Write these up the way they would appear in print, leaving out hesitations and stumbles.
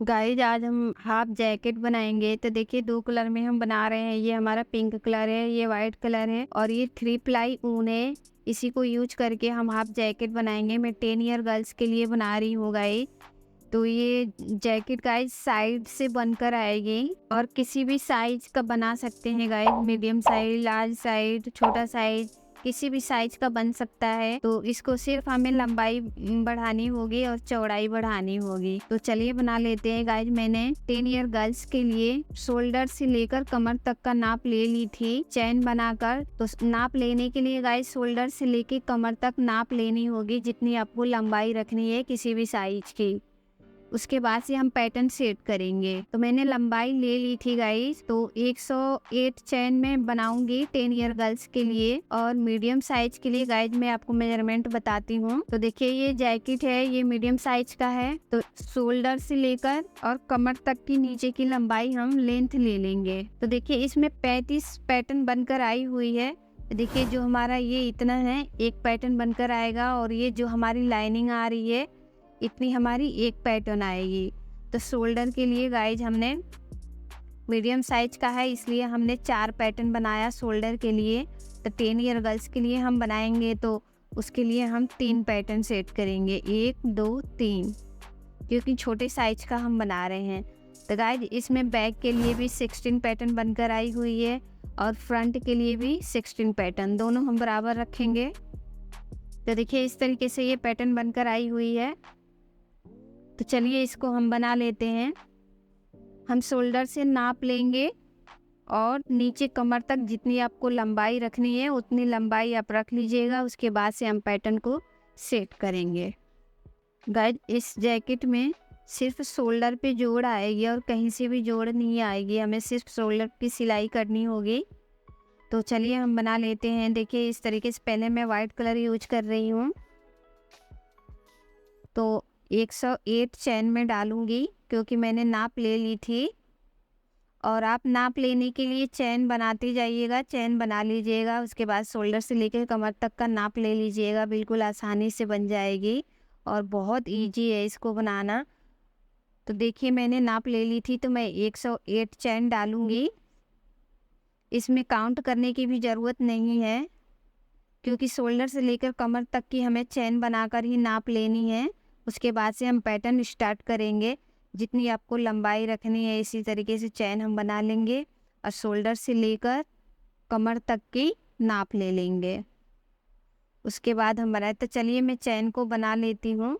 Guys आज हम half jacket बनाएंगे। तो देखिए 2 कलर में हम बना रहे हैं। ये हमारा पिंक कलर है, ये वाइट कलर है और ये 3 प्लाई ऊन है। इसी को यूज करके हम हाफ जैकेट बनाएंगे। मैं 10 ईयर गर्ल्स के लिए बना रही हूँ गाइज। तो ये जैकेट गाइज साइड से बनकर आएगी और किसी भी साइज का बना सकते हैं guys. Medium size, large size, छोटा साइज, किसी भी साइज का बन सकता है। तो इसको सिर्फ हमें लंबाई बढ़ानी होगी और चौड़ाई बढ़ानी होगी। तो चलिए बना लेते हैं गाइज। मैंने 10 ईयर गर्ल्स के लिए शोल्डर से लेकर कमर तक का नाप ले ली थी चैन बनाकर। तो नाप लेने के लिए गाइज शोल्डर से लेकर कमर तक नाप लेनी होगी, जितनी आपको लंबाई रखनी है किसी भी साइज की। उसके बाद से हम पैटर्न सेट करेंगे। तो मैंने लंबाई ले ली थी गाइस। तो 108 चैन में बनाऊंगी 10 ईयर गर्ल्स के लिए। और मीडियम साइज के लिए गाइस मैं आपको मेजरमेंट बताती हूँ। तो देखिए ये जैकेट है, ये मीडियम साइज का है। तो शोल्डर से लेकर और कमर तक की नीचे की लंबाई हम लेंथ ले लेंगे। तो देखिए इसमें 35 पैटर्न बनकर आई हुई है। देखिए जो हमारा ये इतना है, एक पैटर्न बनकर आएगा और ये जो हमारी लाइनिंग आ रही है इतनी हमारी एक पैटर्न आएगी। तो शोल्डर के लिए गाइज हमने मीडियम साइज का है, इसलिए हमने 4 पैटर्न बनाया शोल्डर के लिए। तो 10 ईयर गर्ल्स के लिए हम बनाएंगे तो उसके लिए हम 3 पैटर्न सेट करेंगे, 1 2 3, क्योंकि छोटे साइज का हम बना रहे हैं। तो गाइज इसमें बैक के लिए भी 16 पैटर्न बनकर आई हुई है और फ्रंट के लिए भी 16 पैटर्न, दोनों हम बराबर रखेंगे। तो देखिए इस तरीके से ये पैटर्न बनकर आई हुई है। तो चलिए इसको हम बना लेते हैं। हम शोल्डर से नाप लेंगे और नीचे कमर तक जितनी आपको लंबाई रखनी है उतनी लंबाई आप रख लीजिएगा। उसके बाद से हम पैटर्न को सेट करेंगे। गाइज इस जैकेट में सिर्फ शोल्डर पे जोड़ आएगी और कहीं से भी जोड़ नहीं आएगी, हमें सिर्फ शोल्डर की सिलाई करनी होगी। तो चलिए हम बना लेते हैं। देखिए इस तरीके से पहले मैं वाइट कलर यूज कर रही हूँ। तो 108 चैन में डालूंगी क्योंकि मैंने नाप ले ली थी। और आप नाप लेने के लिए चैन बनाते जाइएगा, चैन बना लीजिएगा। उसके बाद शोल्डर से लेकर कमर तक का नाप ले लीजिएगा, बिल्कुल आसानी से बन जाएगी और बहुत इजी है इसको बनाना। तो देखिए मैंने नाप ले ली थी, तो मैं 108 चैन डालूंगी। इसमें काउंट करने की भी ज़रूरत नहीं है क्योंकि शोल्डर से लेकर कमर तक की हमें चैन बनाकर ही नाप लेनी है। उसके बाद से हम पैटर्न स्टार्ट करेंगे। जितनी आपको लंबाई रखनी है इसी तरीके से चैन हम बना लेंगे और शोल्डर से लेकर कमर तक की नाप ले लेंगे। उसके बाद हम बनाए। तो चलिए मैं चैन को बना लेती हूँ।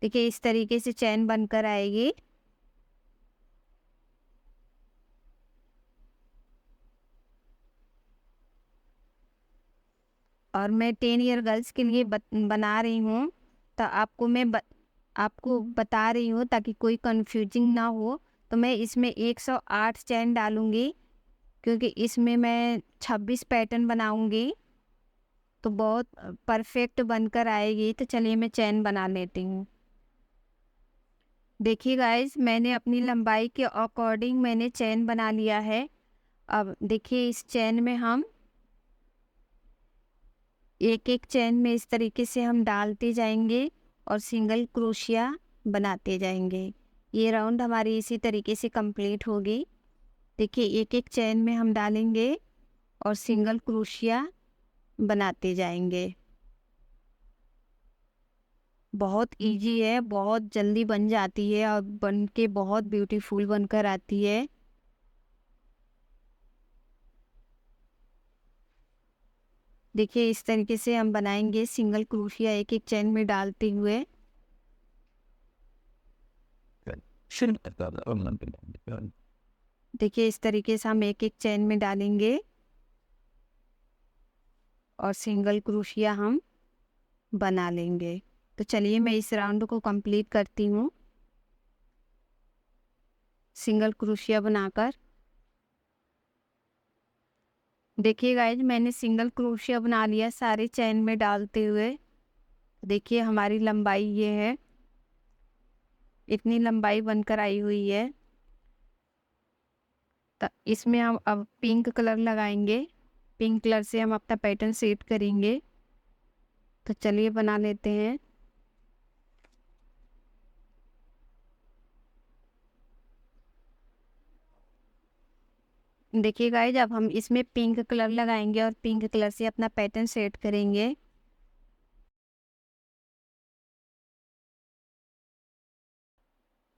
देखिए इस तरीके से चैन बनकर आएगी। और मैं 10 ईयर गर्ल्स के लिए बना रही हूँ। तो आपको बता रही हूँ ताकि कोई कंफ्यूजिंग ना हो। तो मैं इसमें 108 चैन डालूंगी क्योंकि इसमें मैं 26 पैटर्न बनाऊंगी तो बहुत परफेक्ट बनकर आएगी। तो चलिए मैं चैन बना लेती हूँ। देखिए गाइज मैंने अपनी लंबाई के अकॉर्डिंग मैंने चैन बना लिया है। अब देखिए इस चैन में हम एक एक चैन में इस तरीके से हम डालते जाएंगे और सिंगल क्रोशिया बनाते जाएंगे। ये राउंड हमारी इसी तरीके से कंप्लीट होगी। देखिए एक एक चैन में हम डालेंगे और सिंगल क्रोशिया बनाते जाएंगे। बहुत इजी है, बहुत जल्दी बन जाती है और बन के बहुत ब्यूटीफुल बनकर आती है। देखिए इस तरीके से हम बनाएंगे सिंगल क्रोशिया एक एक चैन में डालते हुए। देखिए इस तरीके से हम एक एक चैन में डालेंगे और सिंगल क्रोशिया हम बना लेंगे। तो चलिए मैं इस राउंड को कंप्लीट करती हूँ सिंगल क्रोशिया बनाकर। देखिए गाइज मैंने सिंगल क्रोशिया बना लिया सारे चैन में डालते हुए। देखिए हमारी लंबाई ये है, इतनी लंबाई बनकर आई हुई है। तो इसमें हम अब पिंक कलर लगाएंगे। पिंक कलर से हम अपना पैटर्न सेट करेंगे। तो चलिए बना लेते हैं। देखिए गाइज, अब हम इसमें पिंक कलर लगाएंगे और पिंक कलर से अपना पैटर्न सेट करेंगे।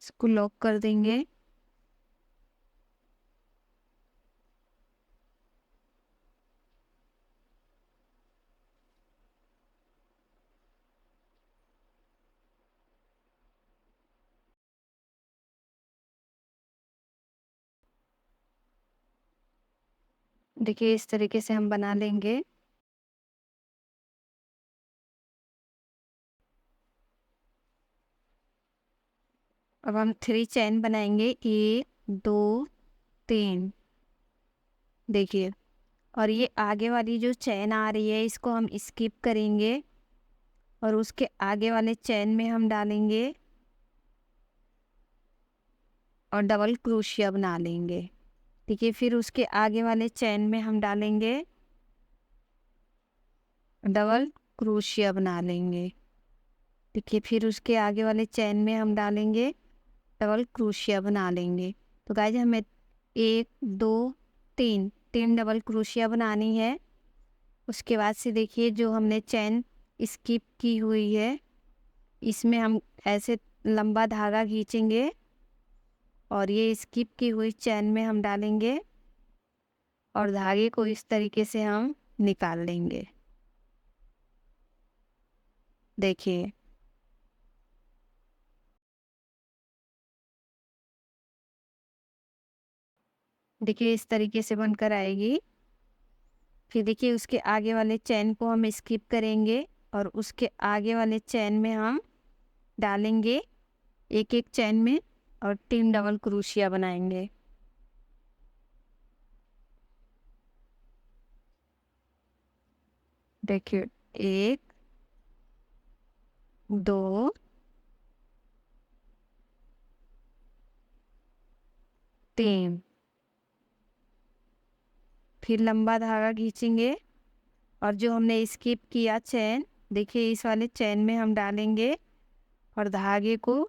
इसको लॉक कर देंगे। देखिए इस तरीके से हम बना लेंगे। अब हम 3 चैन बनाएंगे, 1 2 3। देखिए, और ये आगे वाली जो चैन आ रही है इसको हम स्किप करेंगे और उसके आगे वाले चैन में हम डालेंगे और डबल क्रोशिया बना लेंगे। ठीक है, फिर उसके आगे वाले चैन में हम डालेंगे, डबल क्रोशिया बना लेंगे। ठीक है, फिर उसके आगे वाले चैन में हम डालेंगे, डबल क्रोशिया बना लेंगे। तो गाइज हमें 1 2 3 3 डबल क्रोशिया बनानी है। उसके बाद से देखिए, जो हमने चैन स्किप की हुई है इसमें हम ऐसे लंबा धागा खींचेंगे और ये स्किप की हुई चैन में हम डालेंगे और धागे को इस तरीके से हम निकाल लेंगे। देखिए, देखिए इस तरीके से बनकर आएगी। फिर देखिए, उसके आगे वाले चैन को हम स्किप करेंगे और उसके आगे वाले चैन में हम डालेंगे एक एक चैन में और 3 डबल क्रोशिया बनाएंगे। देखिए, 1 2 3। फिर लंबा धागा खींचेंगे और जो हमने स्किप किया चैन, देखिए इस वाले चैन में हम डालेंगे और धागे को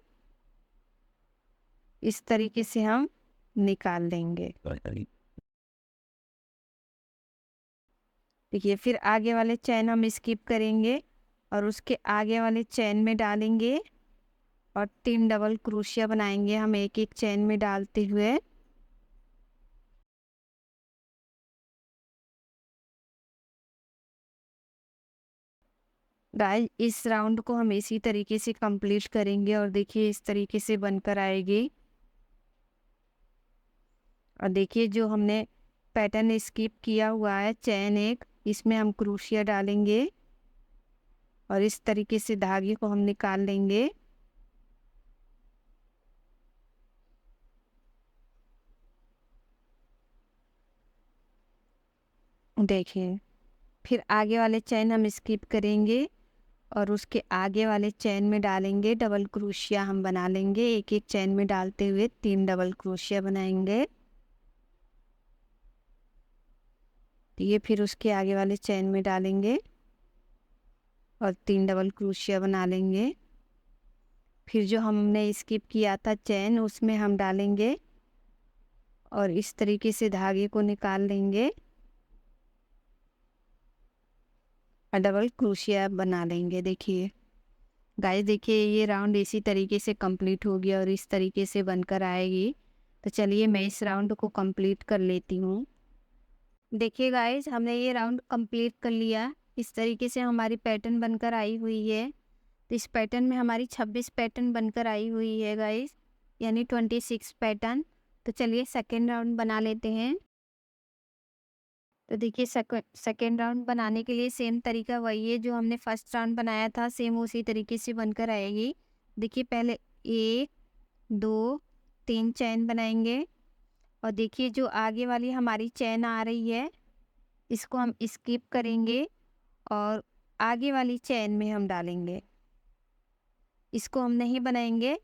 इस तरीके से हम निकाल लेंगे। देखिए, फिर आगे वाले चैन हम स्किप करेंगे और उसके आगे वाले चैन में डालेंगे और 3 डबल क्रोशिया बनाएंगे हम एक एक चैन में डालते हुए। गाइस, इस राउंड को हम इसी तरीके से कंप्लीट करेंगे और देखिए इस तरीके से बनकर आएगी। और देखिए, जो हमने पैटर्न स्किप किया हुआ है चैन एक, इसमें हम क्रोशिया डालेंगे और इस तरीके से धागे को हम निकाल लेंगे। देखिए, फिर आगे वाले चैन हम स्किप करेंगे और उसके आगे वाले चैन में डालेंगे डबल क्रोशिया हम बना लेंगे। एक एक चैन में डालते हुए 3 डबल क्रोशिया बनाएंगे। तो ये फिर उसके आगे वाले चैन में डालेंगे और 3 डबल क्रोशिया बना लेंगे। फिर जो हमने स्किप किया था चैन, उसमें हम डालेंगे और इस तरीके से धागे को निकाल लेंगे और डबल क्रोशिया बना लेंगे। देखिए गाइस, देखिए ये राउंड इसी तरीके से कंप्लीट हो गया और इस तरीके से बनकर आएगी। तो चलिए मैं इस राउंड को कंप्लीट कर लेती हूँ। देखिए गाइस, हमने ये राउंड कंप्लीट कर लिया। इस तरीके से हमारी पैटर्न बनकर आई हुई है। तो इस पैटर्न में हमारी 26 पैटर्न बनकर आई हुई है गाइस, यानी 26 पैटर्न। तो चलिए सेकेंड राउंड बना लेते हैं। तो देखिए, सेकेंड राउंड बनाने के लिए सेम तरीका वही है जो हमने फर्स्ट राउंड बनाया था, सेम उसी तरीके से बनकर आएगी। देखिए, पहले 1 2 3 चैन बनाएंगे और देखिए जो आगे वाली हमारी चैन आ रही है इसको हम स्किप करेंगे और आगे वाली चैन में हम डालेंगे। इसको हम नहीं बनाएंगे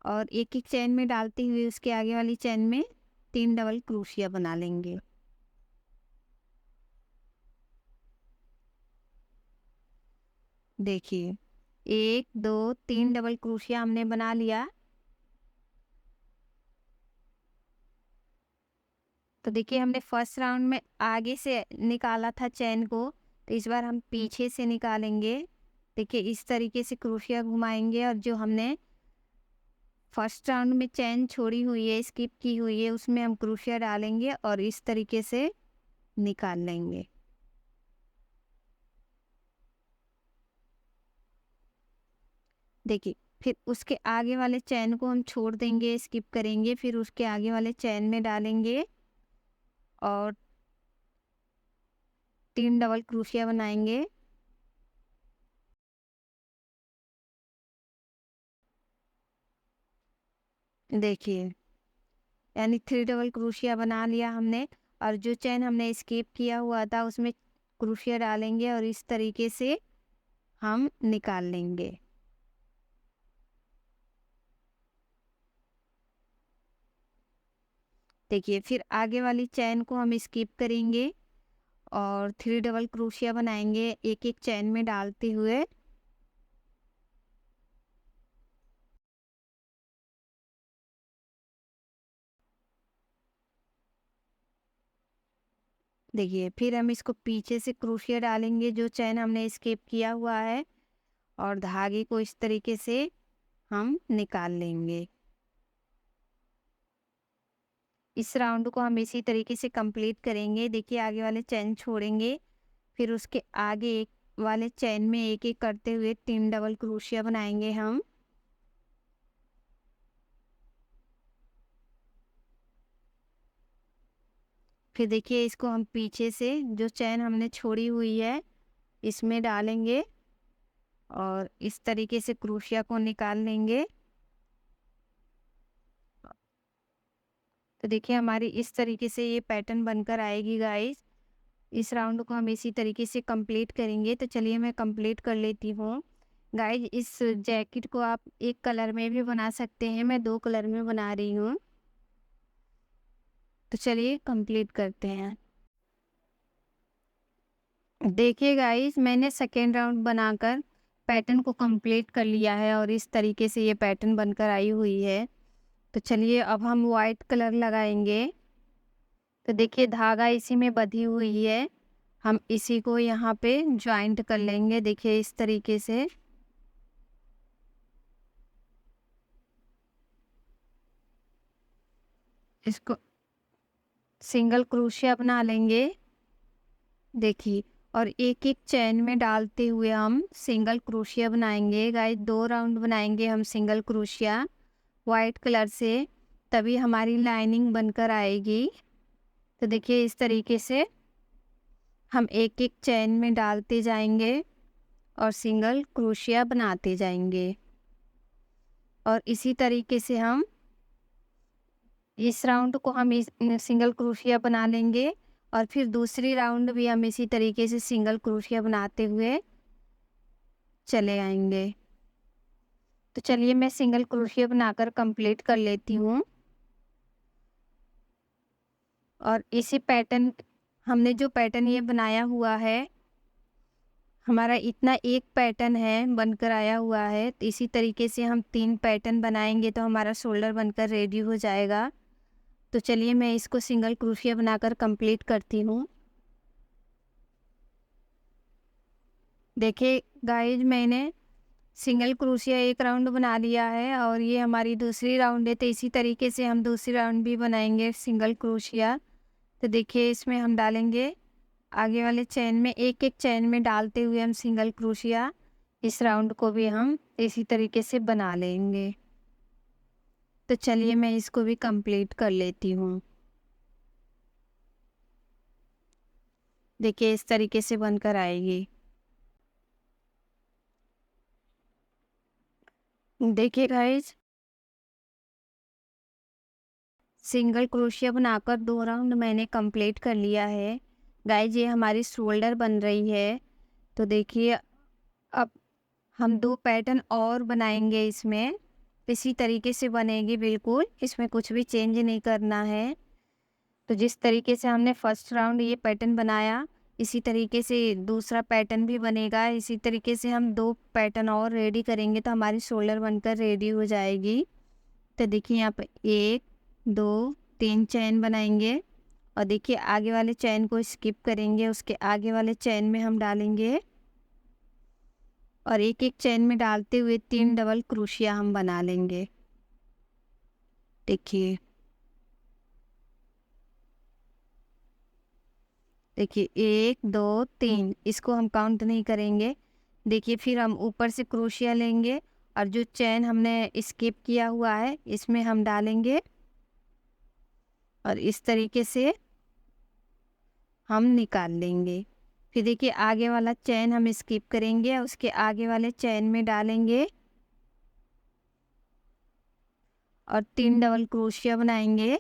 और एक एक चैन में डालते हुए उसके आगे वाली चैन में 3 डबल क्रोशिया बना लेंगे। देखिए, 1 2 3 डबल क्रोशिया हमने बना लिया। तो देखिए हमने फर्स्ट राउंड में आगे से निकाला था चैन को, तो इस बार हम पीछे से निकालेंगे। देखिए इस तरीके से क्रोशिया घुमाएंगे और जो हमने फर्स्ट राउंड में चैन छोड़ी हुई है, स्किप की हुई है, उसमें हम क्रोशिया डालेंगे और इस तरीके से निकाल लेंगे। देखिए फिर उसके आगे वाले चैन को हम छोड़ देंगे, स्किप करेंगे, फिर उसके आगे वाले चैन में डालेंगे और 3 डबल क्रोशिया बनाएंगे। देखिए यानी 3 डबल क्रोशिया बना लिया हमने और जो चैन हमने स्किप किया हुआ था उसमें क्रोशिया डालेंगे और इस तरीके से हम निकाल लेंगे। देखिए फिर आगे वाली चैन को हम स्किप करेंगे और 3 डबल क्रोशिया बनाएंगे एक एक चैन में डालते हुए। देखिए फिर हम इसको पीछे से क्रोशिया डालेंगे जो चैन हमने स्किप किया हुआ है और धागे को इस तरीके से हम निकाल लेंगे। इस राउंड को हम इसी तरीके से कंप्लीट करेंगे। देखिए आगे वाले चैन छोड़ेंगे, फिर उसके आगे एक वाले चैन में एक एक करते हुए 3 डबल क्रोशिया बनाएंगे हम। फिर देखिए इसको हम पीछे से जो चैन हमने छोड़ी हुई है इसमें डालेंगे और इस तरीके से क्रोशिया को निकाल लेंगे। तो देखिए हमारी इस तरीके से ये पैटर्न बनकर आएगी गाइस। इस राउंड को हम इसी तरीके से कंप्लीट करेंगे। तो चलिए मैं कंप्लीट कर लेती हूँ। गाइस इस जैकेट को आप एक कलर में भी बना सकते हैं, मैं 2 कलर में बना रही हूँ। तो चलिए कंप्लीट करते हैं। देखिए गाइस मैंने सेकेंड राउंड बनाकर पैटर्न को कंप्लीट कर लिया है और इस तरीके से ये पैटर्न बनकर आई हुई है। तो चलिए अब हम वाइट कलर लगाएंगे। तो देखिए धागा इसी में बंधी हुई है, हम इसी को यहाँ पे ज्वाइंट कर लेंगे। देखिए इस तरीके से इसको सिंगल क्रोशिया बना लेंगे। देखिए और एक एक चैन में डालते हुए हम सिंगल क्रोशिया बनाएंगे। गाइस 2 राउंड बनाएंगे हम सिंगल क्रोशिया वाइट कलर से, तभी हमारी लाइनिंग बनकर आएगी। तो देखिए इस तरीके से हम एक एक चैन में डालते जाएंगे और सिंगल क्रोशिया बनाते जाएंगे और इसी तरीके से हम इस राउंड को हम सिंगल क्रोशिया बना लेंगे और फिर दूसरी राउंड भी हम इसी तरीके से सिंगल क्रोशिया बनाते हुए चले आएंगे। तो चलिए मैं सिंगल क्रोशिया बनाकर कंप्लीट कर लेती हूँ। और इसी पैटर्न हमने जो पैटर्न ये बनाया हुआ है, हमारा इतना एक पैटर्न है बनकर आया हुआ है। तो इसी तरीके से हम 3 पैटर्न बनाएंगे तो हमारा शोल्डर बनकर रेडी हो जाएगा। तो चलिए मैं इसको सिंगल क्रोशिया बनाकर कंप्लीट करती हूँ। देखिए गाइज मैंने सिंगल क्रोशिया एक राउंड बना लिया है और ये हमारी दूसरी राउंड है। तो इसी तरीके से हम दूसरी राउंड भी बनाएंगे सिंगल क्रोशिया। तो देखिए इसमें हम डालेंगे आगे वाले चैन में एक एक चैन में डालते हुए हम सिंगल क्रोशिया इस राउंड को भी हम इसी तरीके से बना लेंगे। तो चलिए मैं इसको भी कंप्लीट कर लेती हूँ। देखिए इस तरीके से बनकर आएगी। देखिए गाइज सिंगल क्रोशिया बनाकर 2 राउंड मैंने कंप्लीट कर लिया है। गाइज ये हमारी शोल्डर बन रही है। तो देखिए अब हम 2 पैटर्न और बनाएंगे इसमें, इसी तरीके से बनेगी बिल्कुल, इसमें कुछ भी चेंज नहीं करना है। तो जिस तरीके से हमने फर्स्ट राउंड ये पैटर्न बनाया इसी तरीके से दूसरा पैटर्न भी बनेगा। इसी तरीके से हम 2 पैटर्न और रेडी करेंगे तो हमारी शोल्डर बनकर रेडी हो जाएगी। तो देखिए यहाँ पे 1 2 3 चैन बनाएंगे और देखिए आगे वाले चेन को स्किप करेंगे, उसके आगे वाले चेन में हम डालेंगे और एक एक चेन में डालते हुए 3 डबल क्रोशिया हम बना लेंगे। देखिए देखिए 1 2 3 इसको हम काउंट नहीं करेंगे। देखिए फिर हम ऊपर से क्रोशिया लेंगे और जो चेन हमने स्किप किया हुआ है इसमें हम डालेंगे और इस तरीके से हम निकाल लेंगे। फिर देखिए आगे वाला चेन हम स्किप करेंगे, उसके आगे वाले चेन में डालेंगे और 3 डबल क्रोशिया बनाएंगे।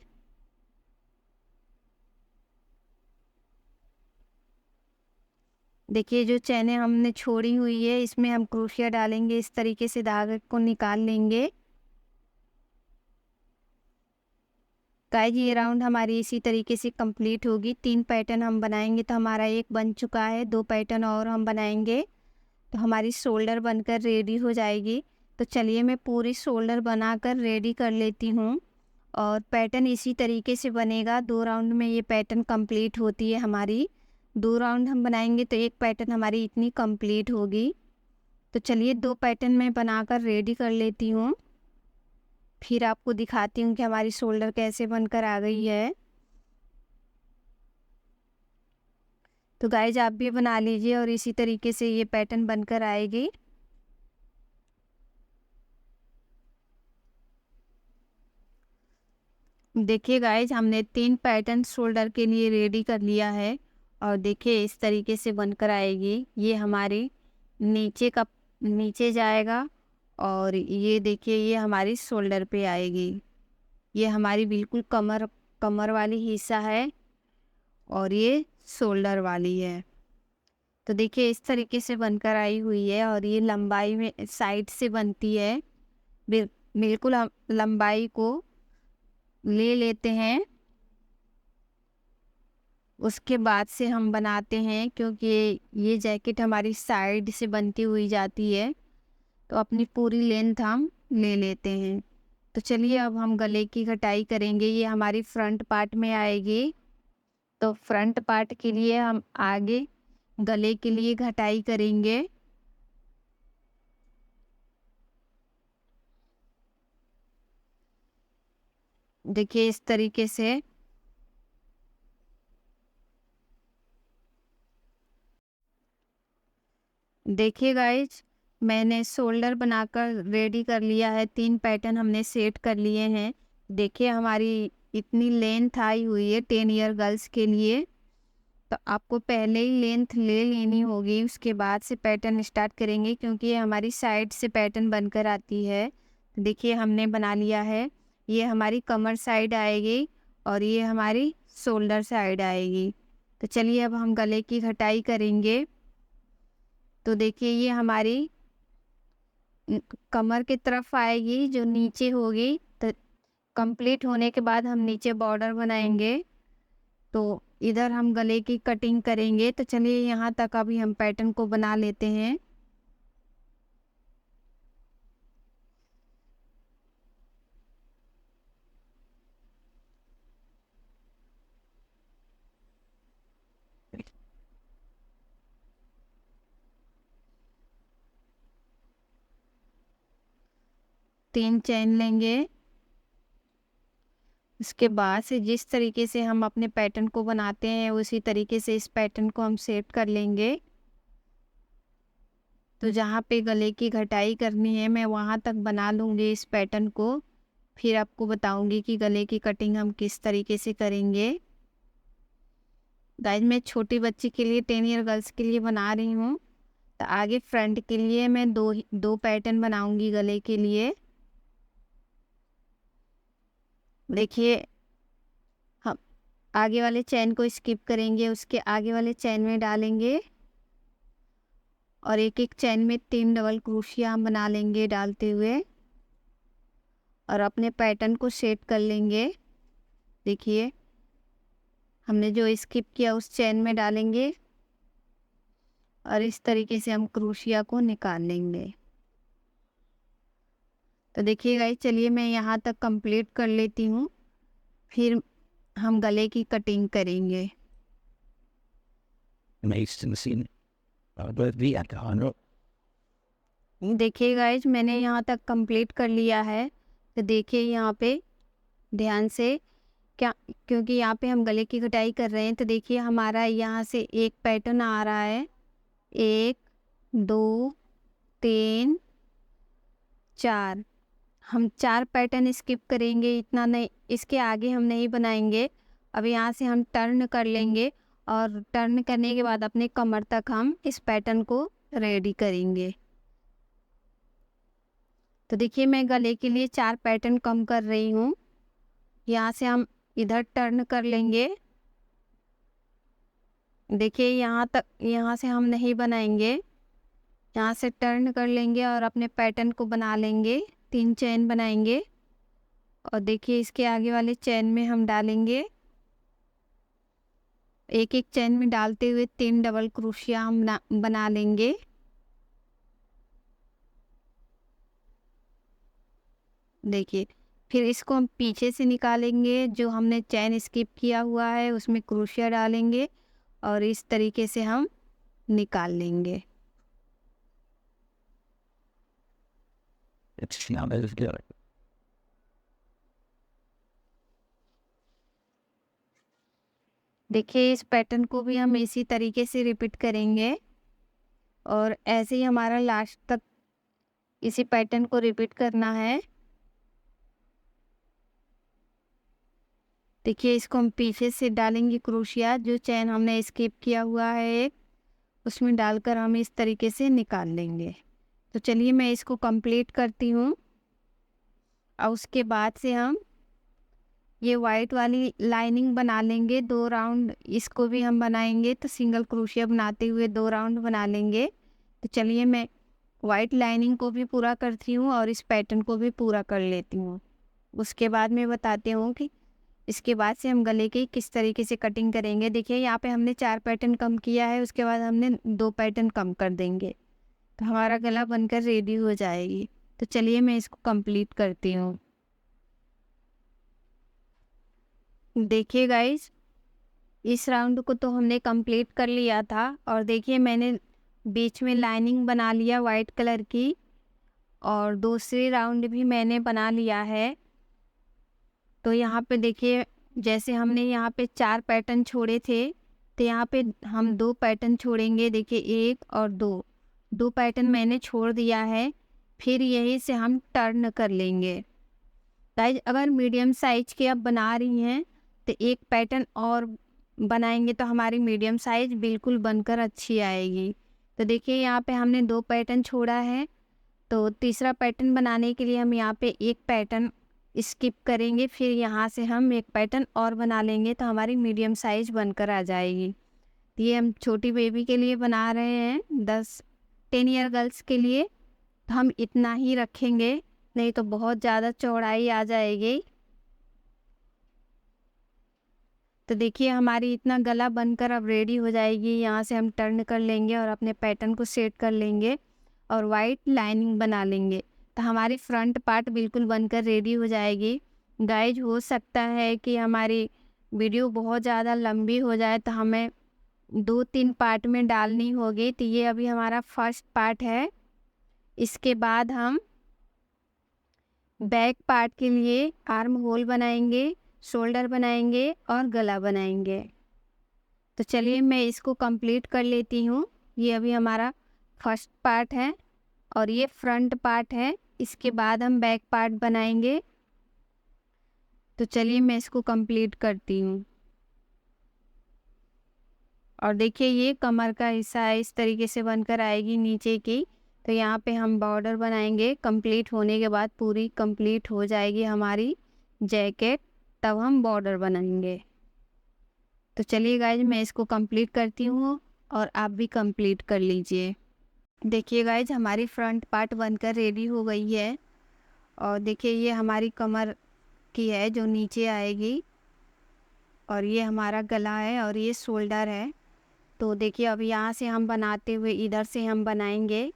देखिए जो चैनें हमने छोड़ी हुई है इसमें हम क्रोशिया डालेंगे, इस तरीके से धागे को निकाल लेंगे। गाइस ये राउंड हमारी इसी तरीके से कंप्लीट होगी। 3 पैटर्न हम बनाएंगे तो हमारा एक बन चुका है, 2 पैटर्न और हम बनाएंगे तो हमारी शोल्डर बनकर रेडी हो जाएगी। तो चलिए मैं पूरी शोल्डर बनाकर रेडी कर लेती हूँ और पैटर्न इसी तरीके से बनेगा। 2 राउंड में ये पैटर्न कंप्लीट होती है हमारी। 2 राउंड हम बनाएंगे तो एक पैटर्न हमारी इतनी कंप्लीट होगी। तो चलिए 2 पैटर्न मैं बनाकर रेडी कर लेती हूँ, फिर आपको दिखाती हूँ कि हमारी शोल्डर कैसे बनकर आ गई है। तो गाइज आप भी बना लीजिए और इसी तरीके से ये पैटर्न बनकर आएगी। देखिए गाइज हमने 3 पैटर्न शोल्डर के लिए रेडी कर लिया है और देखिए इस तरीके से बनकर आएगी। ये हमारी नीचे जाएगा और ये देखिए ये हमारी शोल्डर पे आएगी। ये हमारी बिल्कुल कमर वाली हिस्सा है और ये शोल्डर वाली है। तो देखिए इस तरीके से बनकर आई हुई है और ये लंबाई में साइड से बनती है। बिल्कुल हम लंबाई को ले लेते हैं, उसके बाद से हम बनाते हैं, क्योंकि ये जैकेट हमारी साइड से बनती हुई जाती है तो अपनी पूरी लेंथ हम ले लेते हैं। तो चलिए अब हम गले की कटाई करेंगे। ये हमारी फ्रंट पार्ट में आएगी। तो फ्रंट पार्ट के लिए हम आगे गले के लिए कटाई करेंगे। देखिए इस तरीके से देखिए गाइज मैंने शोल्डर बनाकर रेडी कर लिया है। 3 पैटर्न हमने सेट कर लिए हैं। देखिए हमारी इतनी लेंथ आई हुई है 10 ईयर गर्ल्स के लिए। तो आपको पहले ही लेंथ ले लेनी होगी, उसके बाद से पैटर्न स्टार्ट करेंगे, क्योंकि ये हमारी साइड से पैटर्न बनकर आती है। देखिए हमने बना लिया है। ये हमारी कमर साइड आएगी और ये हमारी शोल्डर साइड आएगी। तो चलिए अब हम गले की कटाई करेंगे। तो देखिए ये हमारी कमर की तरफ आएगी जो नीचे होगी। तो कंप्लीट होने के बाद हम नीचे बॉर्डर बनाएंगे। तो इधर हम गले की कटिंग करेंगे। तो चलिए यहाँ तक अभी हम पैटर्न को बना लेते हैं। तीन चेन लेंगे, उसके बाद से जिस तरीके से हम अपने पैटर्न को बनाते हैं उसी तरीके से इस पैटर्न को हम सेट कर लेंगे। तो जहाँ पे गले की कटाई करनी है मैं वहाँ तक बना लूँगी इस पैटर्न को, फिर आपको बताऊँगी कि गले की कटिंग हम किस तरीके से करेंगे। गाइस मैं छोटी बच्ची के लिए 10 ईयर गर्ल्स के लिए बना रही हूँ। तो आगे फ्रंट के लिए मैं दो पैटर्न बनाऊँगी गले के लिए। देखिए हम आगे वाले चैन को स्किप करेंगे, उसके आगे वाले चैन में डालेंगे और एक एक चैन में 3 डबल क्रोशिया हम बना लेंगे डालते हुए और अपने पैटर्न को सेट कर लेंगे। देखिए हमने जो स्किप किया उस चैन में डालेंगे और इस तरीके से हम क्रोशिया को निकाल लेंगे। तो देखिए गाइस चलिए मैं यहाँ तक कंप्लीट कर लेती हूँ, फिर हम गले की कटिंग करेंगे। देखिए गाइज, मैंने यहाँ तक कंप्लीट कर लिया है। तो देखिए यहाँ पे ध्यान से, क्या, क्योंकि यहाँ पे हम गले की कटाई कर रहे हैं। तो देखिए हमारा यहाँ से एक पैटर्न आ रहा है, 1 2 3 4। हम 4 पैटर्न स्किप करेंगे, इतना नहीं, इसके आगे हम नहीं बनाएंगे। अब यहाँ से हम टर्न कर लेंगे और टर्न करने के बाद अपने कमर तक हम इस पैटर्न को रेडी करेंगे। तो देखिए मैं गले के लिए 4 पैटर्न कम कर रही हूँ। यहाँ से हम इधर टर्न कर लेंगे। देखिए यहाँ तक, यहाँ से हम नहीं बनाएंगे, यहाँ से टर्न कर लेंगे और अपने पैटर्न को बना लेंगे। 3 चेन बनाएंगे और देखिए इसके आगे वाले चेन में हम डालेंगे, एक एक चेन में डालते हुए 3 डबल क्रोशिया हम बना लेंगे। देखिए फिर इसको हम पीछे से निकालेंगे, जो हमने चेन स्किप किया हुआ है उसमें क्रोशिया डालेंगे और इस तरीके से हम निकाल लेंगे। देखिए इस पैटर्न को भी हम इसी तरीके से रिपीट करेंगे और ऐसे ही हमारा लास्ट तक इसी पैटर्न को रिपीट करना है। देखिए इसको हम पीछे से डालेंगे क्रोशिया, जो चेन हमने स्किप किया हुआ है एक, उसमें डालकर हम इस तरीके से निकाल लेंगे। तो चलिए मैं इसको कंप्लीट करती हूँ और उसके बाद से हम ये वाइट वाली लाइनिंग बना लेंगे 2 राउंड, इसको भी हम बनाएंगे। तो सिंगल क्रोशिया बनाते हुए 2 राउंड बना लेंगे। तो चलिए मैं वाइट लाइनिंग को भी पूरा करती हूँ और इस पैटर्न को भी पूरा कर लेती हूँ। उसके बाद मैं बताती हूँ कि इसके बाद से हम गले की किस तरीके से कटिंग करेंगे। देखिए यहाँ पे हमने 4 पैटर्न कम किया है, उसके बाद हमने 2 पैटर्न कम कर देंगे तो हमारा गला बनकर रेडी हो जाएगी। तो चलिए मैं इसको कंप्लीट करती हूँ। देखिए गाइस, इस राउंड को तो हमने कंप्लीट कर लिया था और देखिए मैंने बीच में लाइनिंग बना लिया वाइट कलर की और दूसरी राउंड भी मैंने बना लिया है। तो यहाँ पे देखिए, जैसे हमने यहाँ पे 4 पैटर्न छोड़े थे तो यहाँ पे हम 2 पैटर्न छोड़ेंगे। देखिए 1 और 2 पैटर्न मैंने छोड़ दिया है। फिर यहीं से हम टर्न कर लेंगे। गाइस अगर मीडियम साइज के आप बना रही हैं तो एक पैटर्न और बनाएंगे तो हमारी मीडियम साइज बिल्कुल बनकर अच्छी आएगी। तो देखिए यहाँ पे हमने 2 पैटर्न छोड़ा है, तो तीसरा पैटर्न बनाने के लिए हम यहाँ पे एक पैटर्न स्किप करेंगे, फिर यहाँ से हम एक पैटर्न और बना लेंगे तो हमारी मीडियम साइज बनकर आ जाएगी। ये हम छोटी बेबी के लिए बना रहे हैं, 10 ईयर गर्ल्स के लिए, तो हम इतना ही रखेंगे, नहीं तो बहुत ज़्यादा चौड़ाई आ जाएगी। तो देखिए हमारी इतना गला बनकर अब रेडी हो जाएगी। यहाँ से हम टर्न कर लेंगे और अपने पैटर्न को सेट कर लेंगे और वाइट लाइनिंग बना लेंगे तो हमारी फ्रंट पार्ट बिल्कुल बनकर रेडी हो जाएगी। गाइज हो सकता है कि हमारी वीडियो बहुत ज़्यादा लंबी हो जाए तो हमें 2-3 पार्ट में डालनी होगी। तो ये अभी हमारा फर्स्ट पार्ट है। इसके बाद हम बैक पार्ट के लिए आर्म होल बनाएंगे, शोल्डर बनाएंगे और गला बनाएंगे। तो चलिए मैं इसको कंप्लीट कर लेती हूँ। ये अभी हमारा फर्स्ट पार्ट है और ये फ्रंट पार्ट है। इसके बाद हम बैक पार्ट बनाएंगे। तो चलिए मैं इसको कंप्लीट करती हूँ। और देखिए ये कमर का हिस्सा है, इस तरीके से बनकर आएगी नीचे की। तो यहाँ पे हम बॉर्डर बनाएंगे। कंप्लीट होने के बाद पूरी कंप्लीट हो जाएगी हमारी जैकेट, तब हम बॉर्डर बनाएंगे। तो चलिए गाइज मैं इसको कंप्लीट करती हूँ और आप भी कंप्लीट कर लीजिए। देखिए गाइज हमारी फ्रंट पार्ट बनकर रेडी हो गई है और देखिए ये हमारी कमर की है जो नीचे आएगी और ये हमारा गला है और ये शोल्डर है। तो देखिए अब यहाँ से हम बनाते हुए इधर से हम बनाएंगे,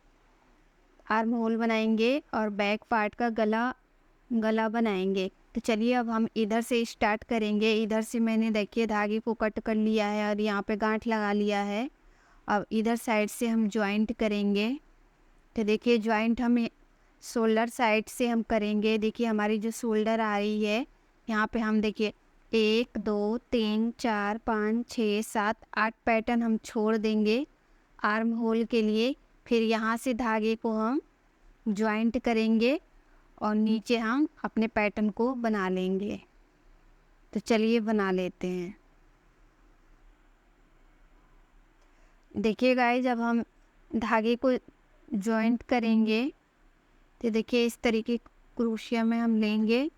आर्म होल बनाएंगे और बैक पार्ट का गला बनाएंगे। तो चलिए अब हम इधर से स्टार्ट करेंगे। इधर से मैंने देखिए धागे को कट कर लिया है और यहाँ पे गांठ लगा लिया है। अब इधर साइड से हम जॉइंट करेंगे। तो देखिए जॉइंट हम शोल्डर साइड से हम करेंगे। देखिए हमारी जो शोल्डर आ रही है यहाँ पे हम देखिए 1 2 3 4 5 6 7 8 पैटर्न हम छोड़ देंगे आर्म होल के लिए। फिर यहाँ से धागे को हम जॉइंट करेंगे और नीचे हम अपने पैटर्न को बना लेंगे। तो चलिए बना लेते हैं। देखिए गाइस जब हम धागे को जॉइंट करेंगे तो देखिए इस तरीके क्रोशिया में हम लेंगे,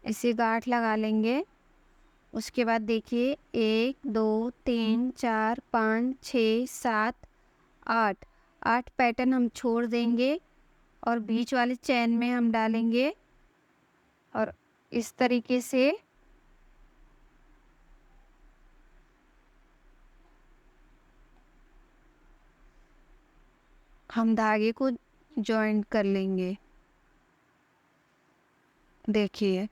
इसे गांठ लगा लेंगे। उसके बाद देखिए 1 2 3 4 5 6 7 8 8 पैटर्न हम छोड़ देंगे और बीच वाले चैन में हम डालेंगे और इस तरीके से हम धागे को जॉइंट कर लेंगे। देखिए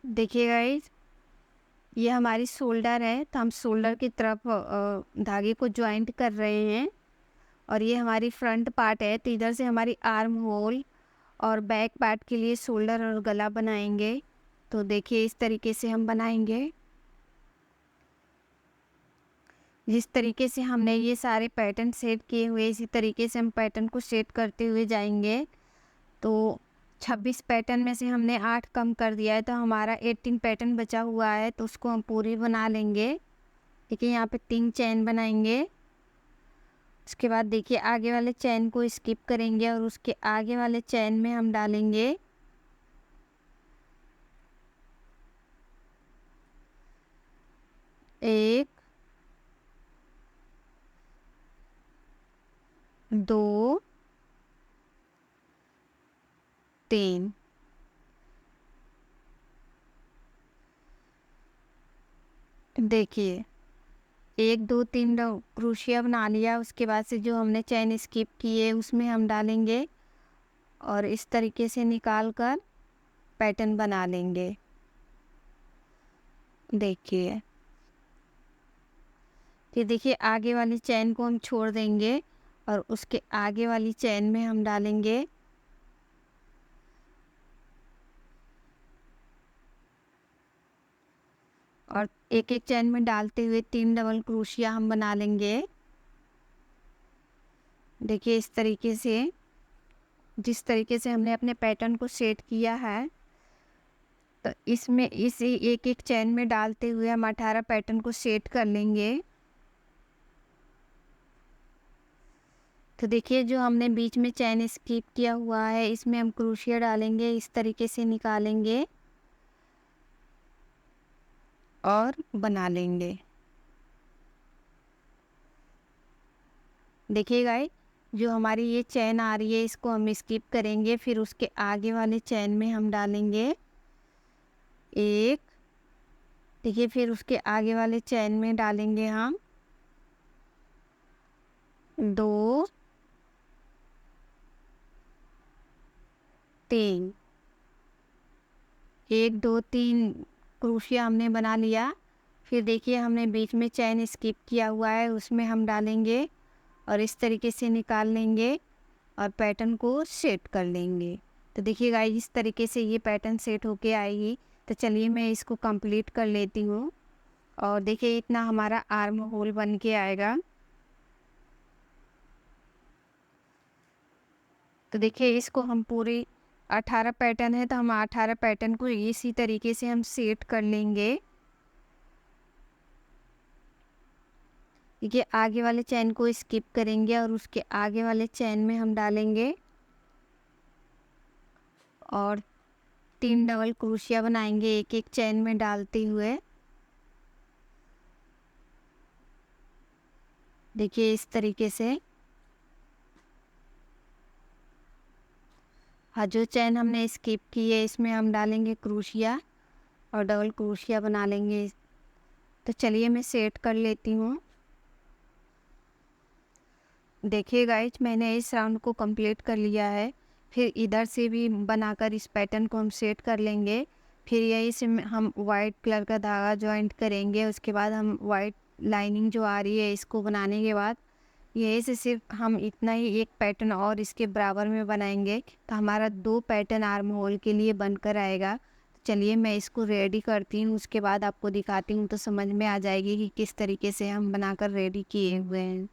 देखिए गाइस ये हमारी शोल्डर है, तो हम शोल्डर की तरफ धागे को जॉइंट कर रहे हैं। और ये हमारी फ्रंट पार्ट है, तो इधर से हमारी आर्म होल और बैक पार्ट के लिए शोल्डर और गला बनाएंगे। तो देखिए इस तरीके से हम बनाएंगे। जिस तरीके से हमने ये सारे पैटर्न सेट किए हुए इसी तरीके से हम पैटर्न को सेट करते हुए जाएंगे। तो 26 पैटर्न में से हमने 8 कम कर दिया है, तो हमारा 18 पैटर्न बचा हुआ है, तो उसको हम पूरी बना लेंगे। देखिए यहाँ पे 3 चैन बनाएंगे। उसके बाद देखिए आगे वाले चैन को स्किप करेंगे और उसके आगे वाले चैन में हम डालेंगे 1 2 3। देखिए 1 2 3 क्रोशिया बना लिया। उसके बाद से जो हमने चैन स्किप किए उसमें हम डालेंगे और इस तरीके से निकाल कर पैटर्न बना लेंगे। देखिए फिर देखिए आगे वाली चैन को हम छोड़ देंगे और उसके आगे वाली चैन में हम डालेंगे और एक एक चैन में डालते हुए 3 डबल क्रोशिया हम बना लेंगे। देखिए इस तरीके से जिस तरीके से हमने अपने पैटर्न को सेट किया है, तो इसमें इसे एक एक चैन में डालते हुए हम 18 पैटर्न को सेट कर लेंगे। तो देखिए जो हमने बीच में चैन स्किप किया हुआ है इसमें हम क्रोशिया डालेंगे, इस तरीके से निकालेंगे और बना लेंगे। देखिए गाइस जो हमारी ये चैन आ रही है इसको हम स्किप करेंगे, फिर उसके आगे वाले चैन में हम डालेंगे 1। देखिए फिर उसके आगे वाले चैन में डालेंगे हम 2 3। 1 2 3 क्रोशिया हमने बना लिया। फिर देखिए हमने बीच में चैन स्किप किया हुआ है उसमें हम डालेंगे और इस तरीके से निकाल लेंगे और पैटर्न को सेट कर लेंगे। तो देखिए गाइस इस तरीके से ये पैटर्न सेट होके आएगी। तो चलिए मैं इसको कंप्लीट कर लेती हूँ और देखिए इतना हमारा आर्म होल बन के आएगा। तो देखिए इसको हम पूरी 18 पैटर्न है, तो हम 18 पैटर्न को इसी तरीके से हम सेट कर लेंगे। देखिए आगे वाले चैन को स्किप करेंगे और उसके आगे वाले चैन में हम डालेंगे और 3 डबल क्रोशिया बनाएंगे एक एक चैन में डालते हुए। देखिए इस तरीके से जो चैन हमने स्किप की है इसमें हम डालेंगे क्रोशिया और डबल क्रोशिया बना लेंगे। तो चलिए मैं सेट कर लेती हूँ। देखिए गाइज, मैंने इस राउंड को कंप्लीट कर लिया है। फिर इधर से भी बनाकर इस पैटर्न को हम सेट कर लेंगे। फिर यही से हम वाइट कलर का धागा जॉइंट करेंगे। उसके बाद हम वाइट लाइनिंग जो आ रही है इसको बनाने के बाद यही से सिर्फ हम इतना ही एक पैटर्न और इसके बराबर में बनाएंगे, तो हमारा 2 पैटर्न आर्म होल के लिए बनकर आएगा। तो चलिए मैं इसको रेडी करती हूँ, उसके बाद आपको दिखाती हूँ तो समझ में आ जाएगी कि किस तरीके से हम बनाकर रेडी किए हुए हैं।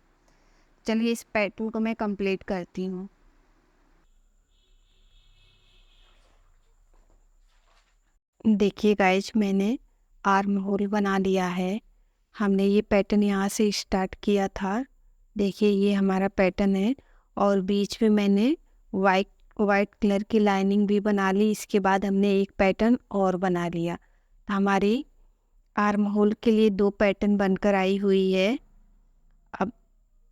चलिए इस पैटर्न को मैं कंप्लीट करती हूँ। देखिए गाइज, मैंने आर्म होल बना लिया है। हमने ये पैटर्न यहाँ से स्टार्ट किया था। देखिए ये हमारा पैटर्न है और बीच में मैंने वाइट वाइट कलर की लाइनिंग भी बना ली। इसके बाद हमने एक पैटर्न और बना लिया। तो हमारी आर्म होल के लिए 2 पैटर्न बनकर आई हुई है। अब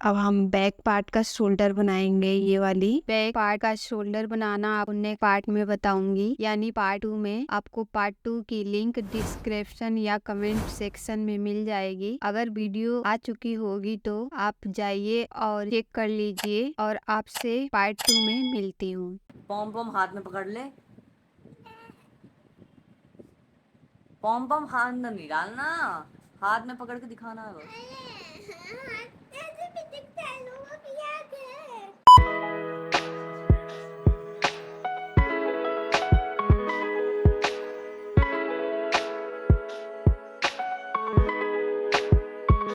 अब हम बैक पार्ट का शोल्डर बनाएंगे। ये वाली बैक पार्ट का शोल्डर बनाना आपको नेक्स्ट पार्ट में बताऊंगी, यानी पार्ट 2 में। आपको पार्ट 2 की लिंक डिस्क्रिप्शन या कमेंट सेक्शन में मिल जाएगी। अगर वीडियो आ चुकी होगी तो आप जाइए और चेक कर लीजिए, और आपसे पार्ट 2 में मिलती हूँ। पॉम पॉम हाथ में पकड़ ले। पॉम पॉम हाथ में नहीं डालना, हाथ में पकड़ के दिखाना है बस।